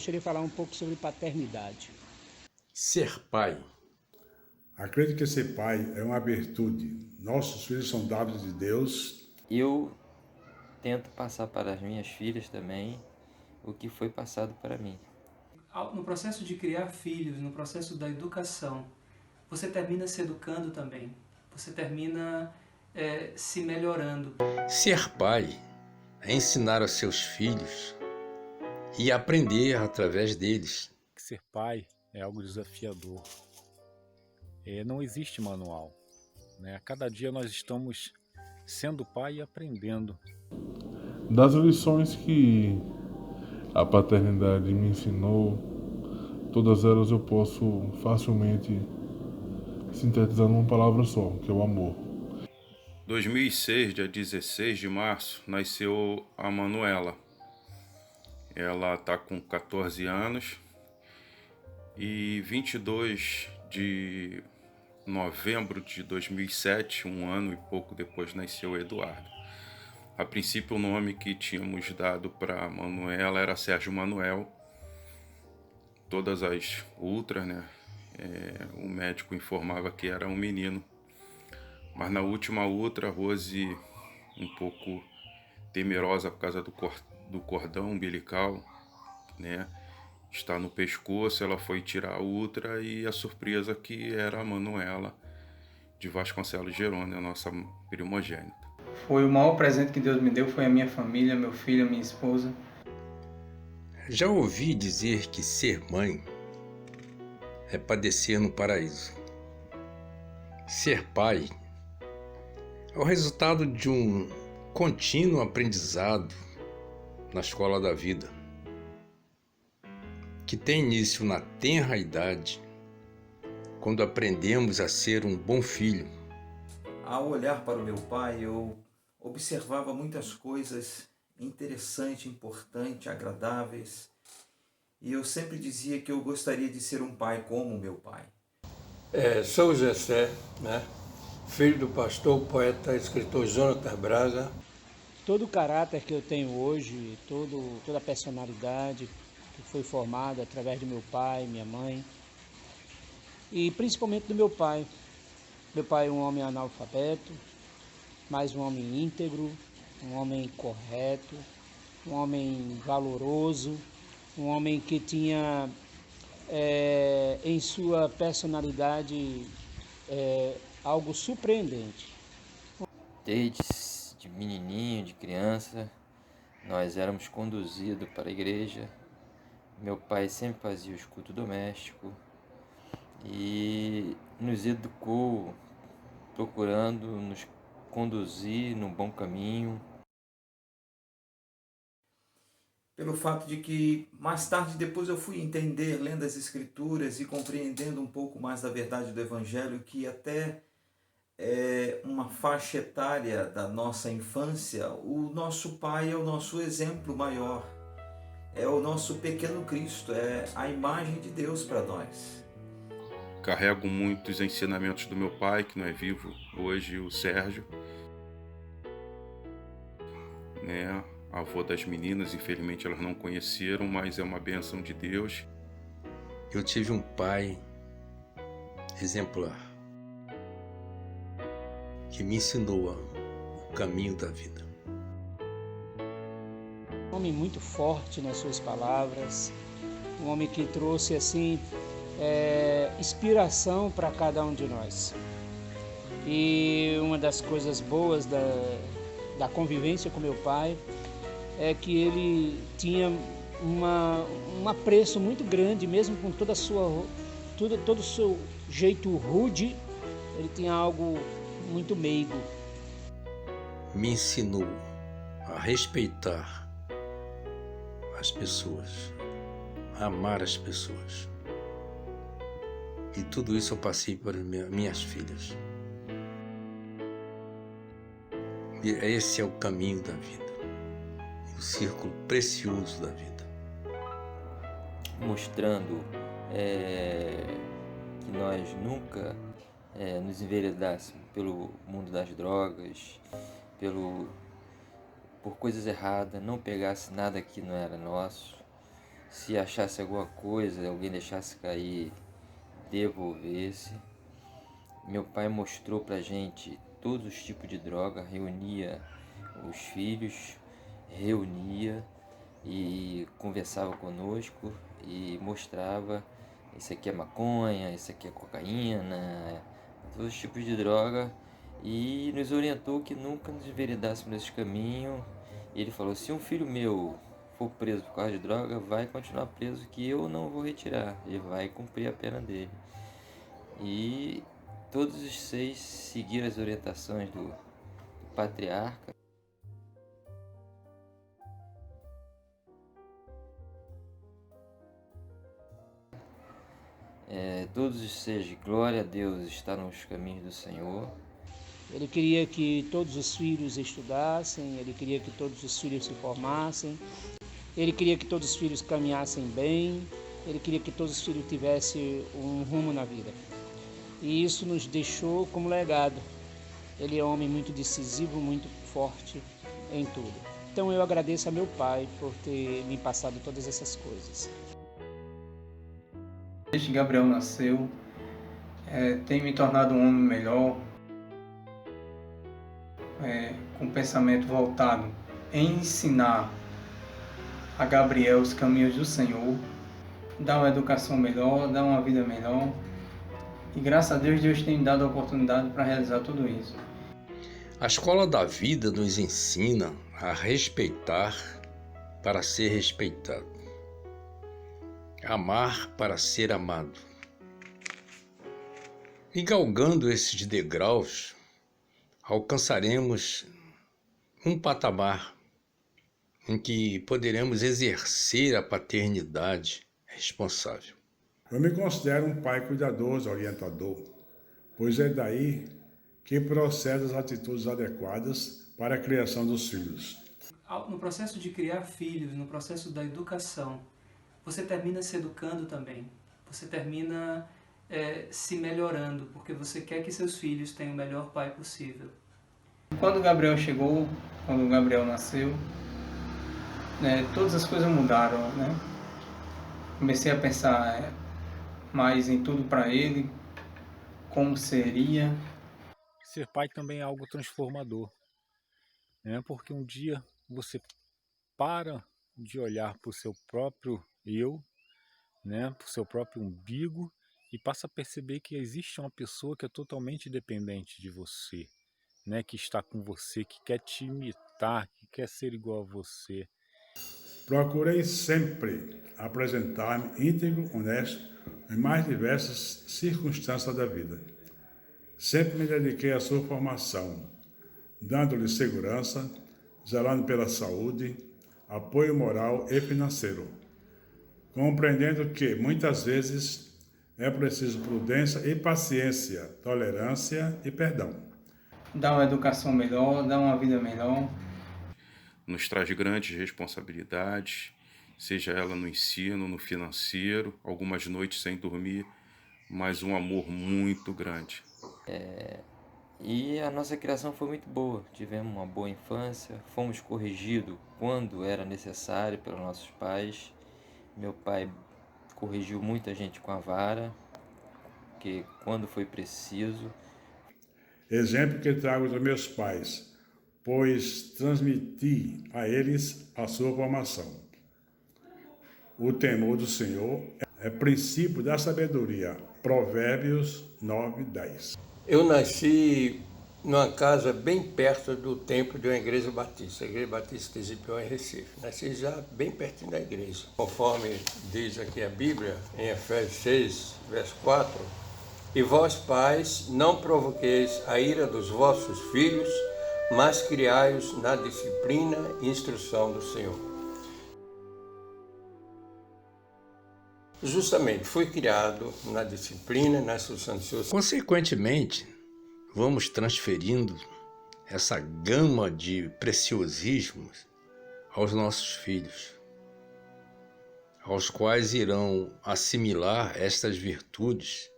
gostaria de falar um pouco sobre paternidade. Ser pai. Acredito que ser pai é uma virtude. Nossos filhos são dados de Deus. Eu tento passar para as minhas filhas também o que foi passado para mim. No processo de criar filhos, no processo da educação, você termina se educando também. Você termina se melhorando. Ser pai é ensinar aos seus filhos e aprender através deles. Ser pai é algo desafiador. Não existe manual, né? A cada dia nós estamos sendo pai e aprendendo. Das lições que a paternidade me ensinou, todas elas eu posso facilmente sintetizar numa palavra só, que é o amor. 2006, dia 16 de março, nasceu a Manuela. Ela está com 14 anos e 22 de novembro de 2007, um ano e pouco depois, nasceu o Eduardo. A princípio, o nome que tínhamos dado para Manuela era Sérgio Manuel. Todas as ultras, né? O médico informava que era um menino. Mas na última ultra, Rose, um pouco temerosa por causa do cordão umbilical, né? Está no pescoço, ela foi tirar a ultra e a surpresa que era a Manuela de Vasconcelos Jerônimo, a nossa primogênita. Foi o maior presente que Deus me deu, foi a minha família, meu filho, a minha esposa. Já ouvi dizer que ser mãe é padecer no paraíso. Ser pai é o resultado de um contínuo aprendizado na escola da vida, que tem início na tenra idade, quando aprendemos a ser um bom filho. Ao olhar para o meu pai, eu observava muitas coisas interessantes, importantes, agradáveis, e eu sempre dizia que eu gostaria de ser um pai como meu pai. Sou Zessé, né? Filho do pastor, poeta, escritor Jonatas Braga. Todo o caráter que eu tenho hoje, toda a personalidade que foi formada através do meu pai, minha mãe, e principalmente do meu pai. Meu pai é um homem analfabeto, mas um homem íntegro, um homem correto, um homem valoroso, um homem que tinha em sua personalidade algo surpreendente. Desde de menininho, de criança, nós éramos conduzidos para a igreja. Meu pai sempre fazia o culto doméstico e nos educou, procurando nos conduzir no bom caminho. Pelo fato de que mais tarde, depois eu fui entender, lendo as escrituras e compreendendo um pouco mais da verdade do Evangelho, que até uma faixa etária da nossa infância, o nosso pai é o nosso exemplo maior, é o nosso pequeno Cristo, é a imagem de Deus para nós. Carrego muitos ensinamentos do meu pai, que não é vivo hoje, o Sérgio, né? Avô das meninas, infelizmente elas não conheceram, mas é uma bênção de Deus. Eu tive um pai exemplar, que me ensinou o caminho da vida. Um homem muito forte nas suas palavras, um homem que trouxe assim inspiração para cada um de nós. E uma das coisas boas da convivência com meu pai é que ele tinha um apreço muito grande, mesmo com todo o seu jeito rude, ele tinha algo muito meigo. Me ensinou a respeitar as pessoas, a amar as pessoas. E tudo isso eu passei para minhas filhas. E esse é o caminho da vida, o círculo precioso da vida. Mostrando que nós nunca nos enveredássemos pelo mundo das drogas, por coisas erradas, não pegasse nada que não era nosso, se achasse alguma coisa, alguém deixasse cair, devolvesse. Meu pai mostrou pra gente todos os tipos de droga, reunia os filhos, reunia e conversava conosco e mostrava: isso aqui é maconha, isso aqui é cocaína, todos os tipos de droga, e nos orientou que nunca nos enveredássemos nesse caminho. E ele falou: se um filho meu for preso por causa de droga, vai continuar preso, que eu não vou retirar, ele vai cumprir a pena dele. E todos os 6 seguiram as orientações do patriarca. Todos os 6, glória a Deus, está nos caminhos do Senhor. Ele queria que todos os filhos estudassem, ele queria que todos os filhos se formassem, ele queria que todos os filhos caminhassem bem, ele queria que todos os filhos tivessem um rumo na vida. E isso nos deixou como legado. Ele é um homem muito decisivo, muito forte em tudo. Então eu agradeço a meu pai por ter me passado todas essas coisas. Desde que Gabriel nasceu, tem me tornado um homem melhor, com pensamento voltado em ensinar a Gabriel os caminhos do Senhor, dar uma educação melhor, dar uma vida melhor. E graças a Deus, Deus tem me dado a oportunidade para realizar tudo isso. A escola da vida nos ensina a respeitar para ser respeitado, amar para ser amado. E galgando esses degraus, alcançaremos um patamar em que poderemos exercer a paternidade responsável. Eu me considero um pai cuidadoso, orientador, pois é daí que procedem as atitudes adequadas para a criação dos filhos. No processo de criar filhos, no processo da educação, você termina se educando também. Você termina se melhorando, porque você quer que seus filhos tenham o melhor pai possível. Quando o Gabriel chegou, quando o Gabriel nasceu, todas as coisas mudaram, né? Comecei a pensar mais em tudo para ele, como seria. Ser pai também é algo transformador, né? Porque um dia você para de olhar para o seu próprio eu, né? Para o seu próprio umbigo, e passa a perceber que existe uma pessoa que é totalmente dependente de você, né? Que está com você, que quer te imitar, que quer ser igual a você. Procurei sempre apresentar-me íntegro, honesto, em mais diversas circunstâncias da vida. Sempre me dediquei à sua formação, dando-lhe segurança, zelando pela saúde, apoio moral e financeiro, compreendendo que, muitas vezes, é preciso prudência e paciência, tolerância e perdão. Dar uma educação melhor, dar uma vida melhor. Nos traz grandes responsabilidades, seja ela no ensino, no financeiro, algumas noites sem dormir, mas um amor muito grande. E a nossa criação foi muito boa, tivemos uma boa infância, fomos corrigidos quando era necessário pelos nossos pais. Meu pai corrigiu muita gente com a vara, que quando foi preciso. Exemplo que trago dos meus pais, pois transmiti a eles a sua formação. O temor do Senhor é princípio da sabedoria. Provérbios 9:10. Eu nasci numa casa bem perto do templo de uma igreja batista, a Igreja Batista de Zipião, em Recife. Nasci já bem pertinho da igreja. Conforme diz aqui a Bíblia, em Efésios 6, verso 4, e vós, pais, não provoqueis a ira dos vossos filhos, mas criai-os na disciplina e instrução do Senhor. Justamente, fui criado na disciplina, na instrução do Senhor. Consequentemente, vamos transferindo essa gama de preciosismos aos nossos filhos, aos quais irão assimilar estas virtudes,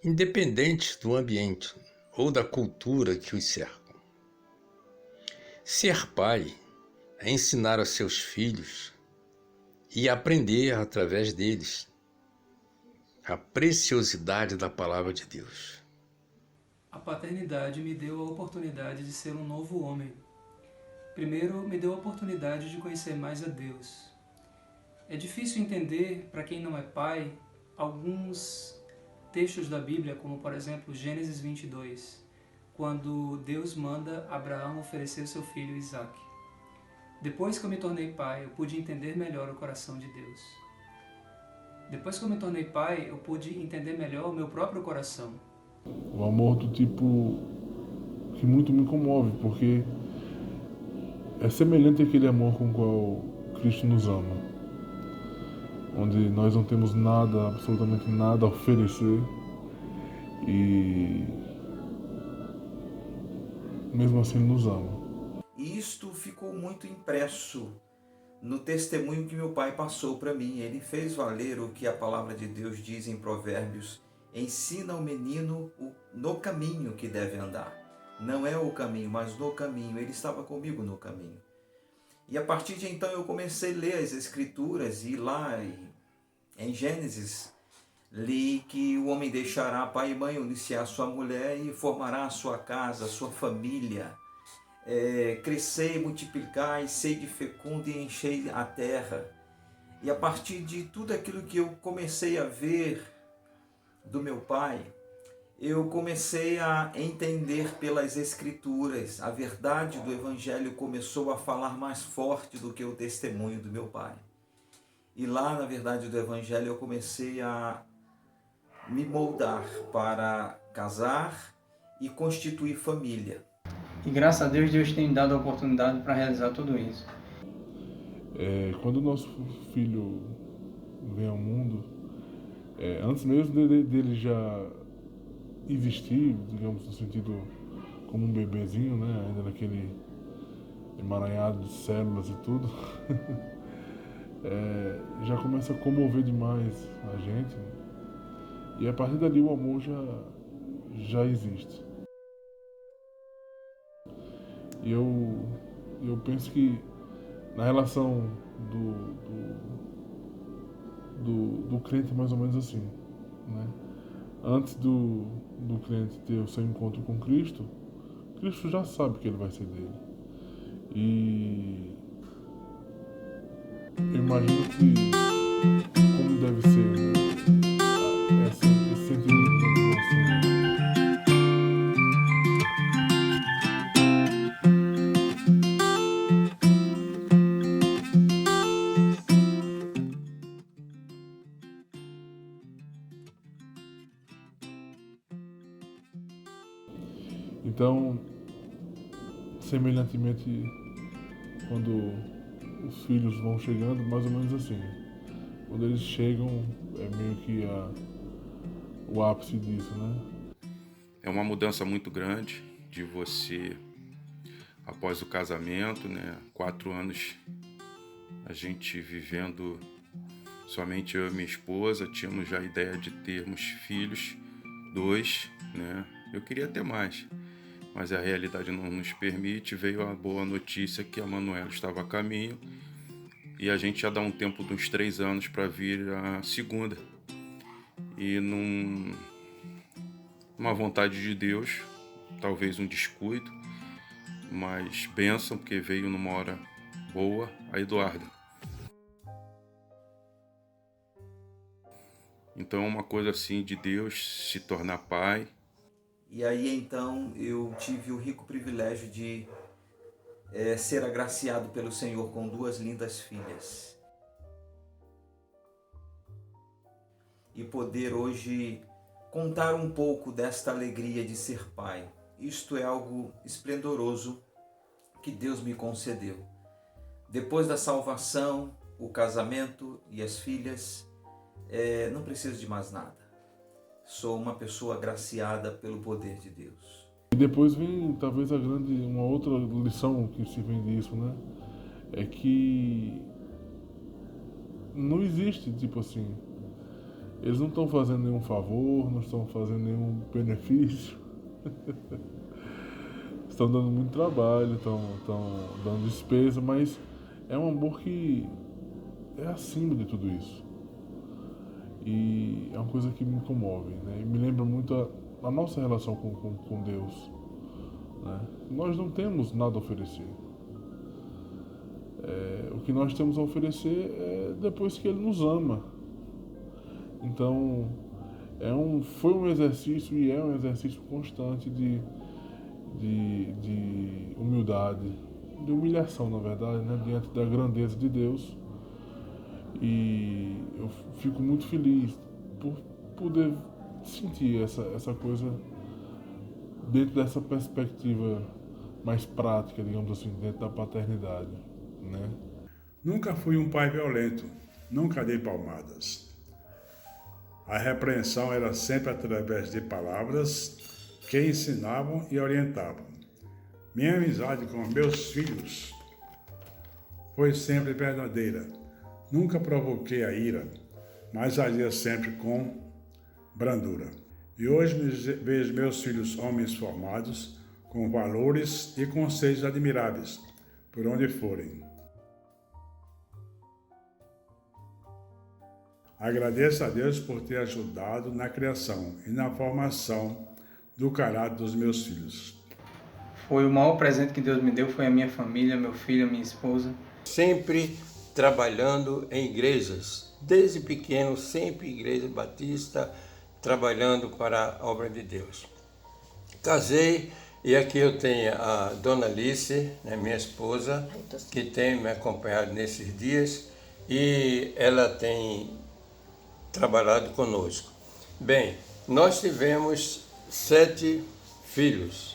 independentes do ambiente ou da cultura que os cercam. Ser pai é ensinar aos seus filhos e aprender através deles a preciosidade da palavra de Deus. A paternidade me deu a oportunidade de ser um novo homem. Primeiro, me deu a oportunidade de conhecer mais a Deus. É difícil entender, para quem não é pai, alguns textos da Bíblia, como por exemplo Gênesis 22, quando Deus manda Abraão oferecer seu filho Isaque. Depois que eu me tornei pai, eu pude entender melhor o coração de Deus. Depois que eu me tornei pai, eu pude entender melhor o meu próprio coração. O amor do tipo que muito me comove, porque é semelhante àquele amor com o qual Cristo nos ama, onde nós não temos nada, absolutamente nada a oferecer e mesmo assim Ele nos ama. E isto ficou muito impresso no testemunho que meu pai passou para mim. Ele fez valer o que a palavra de Deus diz em Provérbios: ensina o menino no caminho que deve andar. Não é o caminho, mas no caminho. Ele estava comigo no caminho. E a partir de então eu comecei a ler as Escrituras e lá em Gênesis li que o homem deixará pai e mãe, unir-se-á sua mulher e formará a sua casa, a sua família. Crescei, multiplicai, sede fecunda e enchei a terra. E a partir de tudo aquilo que eu comecei a ver do meu pai, eu comecei a entender pelas Escrituras. A verdade do Evangelho começou a falar mais forte do que o testemunho do meu pai. E lá na verdade do Evangelho eu comecei a me moldar para casar e constituir família. E graças a Deus, Deus tem dado a oportunidade para realizar tudo isso. Quando o nosso filho vem ao mundo, antes mesmo dele já existir, digamos, no sentido como um bebezinho, né, ainda naquele emaranhado de células e tudo, já começa a comover demais a gente, e a partir dali o amor já existe. E eu penso que na relação do crente é mais ou menos assim, né? Antes do crente ter o seu encontro com Cristo, Cristo já sabe que ele vai ser dele. E eu imagino que como deve ser, né? Esse sentimento da relação. Então, semelhantemente, quando os filhos vão chegando, mais ou menos assim. Quando eles chegam, é meio que o ápice disso, né? É uma mudança muito grande de você, após o casamento, né? 4 anos a gente vivendo somente eu e minha esposa, tínhamos já a ideia de termos filhos, 2, né? Eu queria ter mais, mas a realidade não nos permite. Veio a boa notícia que a Manuela estava a caminho e a gente já dá um tempo de uns 3 anos para vir a segunda. E numa vontade de Deus, talvez um descuido, mas bênção, porque veio numa hora boa, a Eduarda. Então é uma coisa assim de Deus se tornar pai. E aí então eu tive o rico privilégio de ser agraciado pelo Senhor com 2 lindas filhas. E poder hoje contar um pouco desta alegria de ser pai. Isto é algo esplendoroso que Deus me concedeu. Depois da salvação, o casamento e as filhas, não preciso de mais nada. Sou uma pessoa agraciada pelo poder de Deus. E depois vem talvez uma outra lição que se vem disso, né? É que não existe, tipo assim, eles não estão fazendo nenhum favor, não estão fazendo nenhum benefício. Estão dando muito trabalho, estão dando despesa, mas é um amor que é acima de tudo isso. E é uma coisa que me comove, né? E me lembra muito a nossa relação com Deus, né? Nós não temos nada a oferecer. O que nós temos a oferecer é depois que Ele nos ama. Então, foi um exercício e é um exercício constante de humildade, de humilhação, na verdade, né? Diante da grandeza de Deus. E eu fico muito feliz por poder sentir essa coisa dentro dessa perspectiva mais prática, digamos assim, dentro da paternidade, né? Nunca fui um pai violento, nunca dei palmadas. A repreensão era sempre através de palavras que ensinavam e orientavam. Minha amizade com meus filhos foi sempre verdadeira. Nunca provoquei a ira, mas agia sempre com brandura. E hoje vejo meus filhos homens formados, com valores e conceitos admiráveis, por onde forem. Agradeço a Deus por ter ajudado na criação e na formação do caráter dos meus filhos. Foi o maior presente que Deus me deu, foi a minha família, meu filho, a minha esposa. Sempre trabalhando em igrejas, desde pequeno, sempre igreja batista, trabalhando para a obra de Deus. Casei e aqui eu tenho a Dona Alice, né, minha esposa, que tem me acompanhado nesses dias e ela tem trabalhado conosco. Bem, nós tivemos 7 filhos.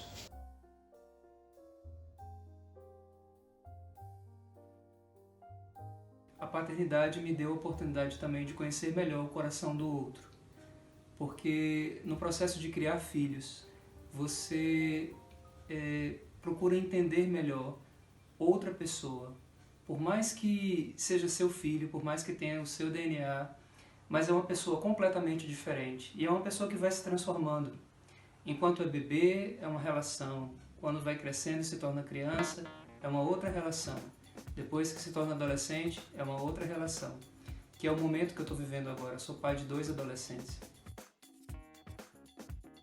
A paternidade me deu a oportunidade também de conhecer melhor o coração do outro. Porque no processo de criar filhos, você procura entender melhor outra pessoa. Por mais que seja seu filho, por mais que tenha o seu DNA, mas é uma pessoa completamente diferente. E é uma pessoa que vai se transformando. Enquanto é bebê, é uma relação. Quando vai crescendo e se torna criança, é uma outra relação. Depois que se torna adolescente, é uma outra relação, que é o momento que eu estou vivendo agora. Eu sou pai de 2 adolescentes.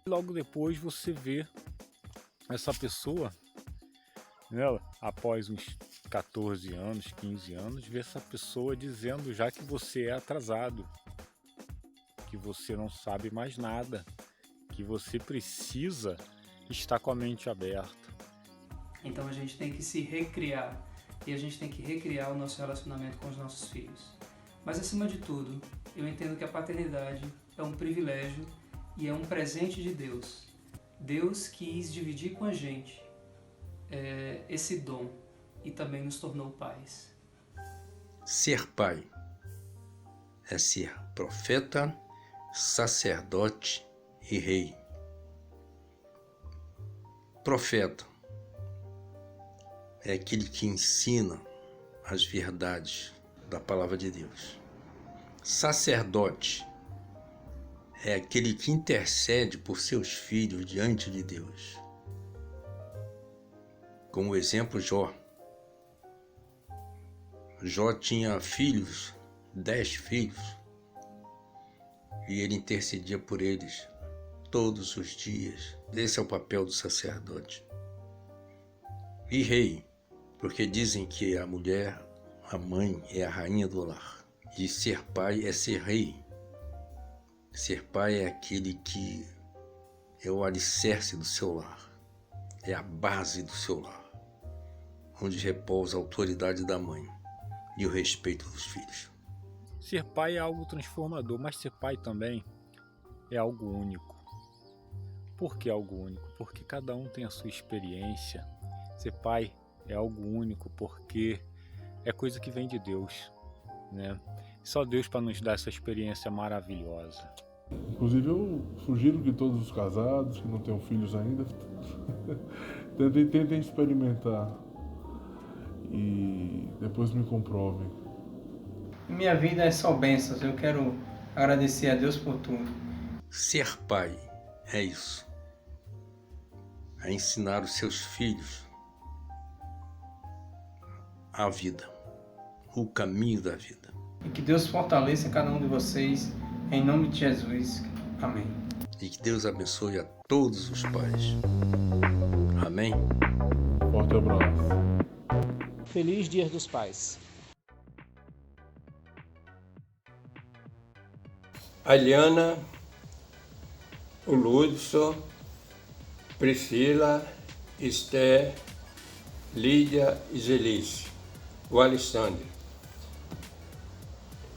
Logo depois você vê essa pessoa, né, após uns 14 anos, 15 anos, vê essa pessoa dizendo já que você é atrasado, que você não sabe mais nada, que você precisa estar com a mente aberta. Então a gente tem que se recriar. E a gente tem que recriar o nosso relacionamento com os nossos filhos. Mas, acima de tudo, eu entendo que a paternidade é um privilégio e é um presente de Deus. Deus quis dividir com a gente esse dom e também nos tornou pais. Ser pai é ser profeta, sacerdote e rei. Profeta é aquele que ensina as verdades da palavra de Deus. Sacerdote é aquele que intercede por seus filhos diante de Deus. Como exemplo, Jó. Jó tinha filhos, 10 filhos, e ele intercedia por eles todos os dias. Esse é o papel do sacerdote. E rei, porque dizem que a mulher, a mãe, é a rainha do lar. E ser pai é ser rei. Ser pai é aquele que é o alicerce do seu lar. É a base do seu lar, onde repousa a autoridade da mãe e o respeito dos filhos. Ser pai é algo transformador, mas ser pai também é algo único. Por que algo único? Porque cada um tem a sua experiência. Ser pai é algo único porque é coisa que vem de Deus, né? Só Deus para nos dar essa experiência maravilhosa. Inclusive eu sugiro que todos os casados que não tenham filhos ainda tentem experimentar e depois me comprovem. Minha vida é só bênçãos, eu quero agradecer a Deus por tudo. Ser pai é isso. É ensinar os seus filhos a vida, o caminho da vida. E que Deus fortaleça cada um de vocês, em nome de Jesus. Amém. E que Deus abençoe a todos os pais. Amém? Forte abraço. Feliz Dia dos Pais. A Eliana, o Ludson, Priscila, Esther, Lídia e Zelice. O Alexandre.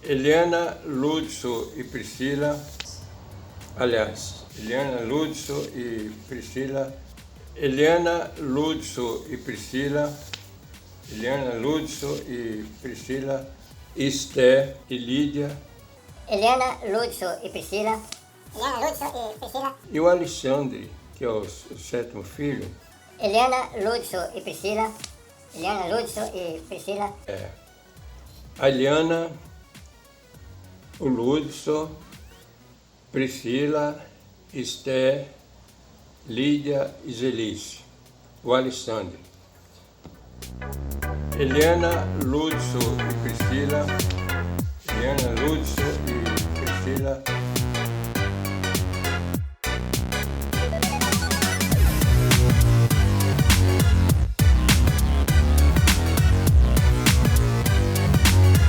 Eliana, Ludson e Priscila. Aliás, Eliana, Ludson e Priscila. Eliana, Ludson e Priscila. Eliana, Ludson e Priscila. Esther e Lídia. Eliana, Ludson e Priscila. Eliana, Ludson e Priscila. E o Alexandre, que é o sétimo filho. Eliana, Ludson e Priscila. Eliana, Ludson e Priscila. A Eliana, o Ludson, Priscila, Esther, Lídia e Zelice. O Alexandre. Eliana, Ludson e Priscila. Eliana, Ludson e Priscila.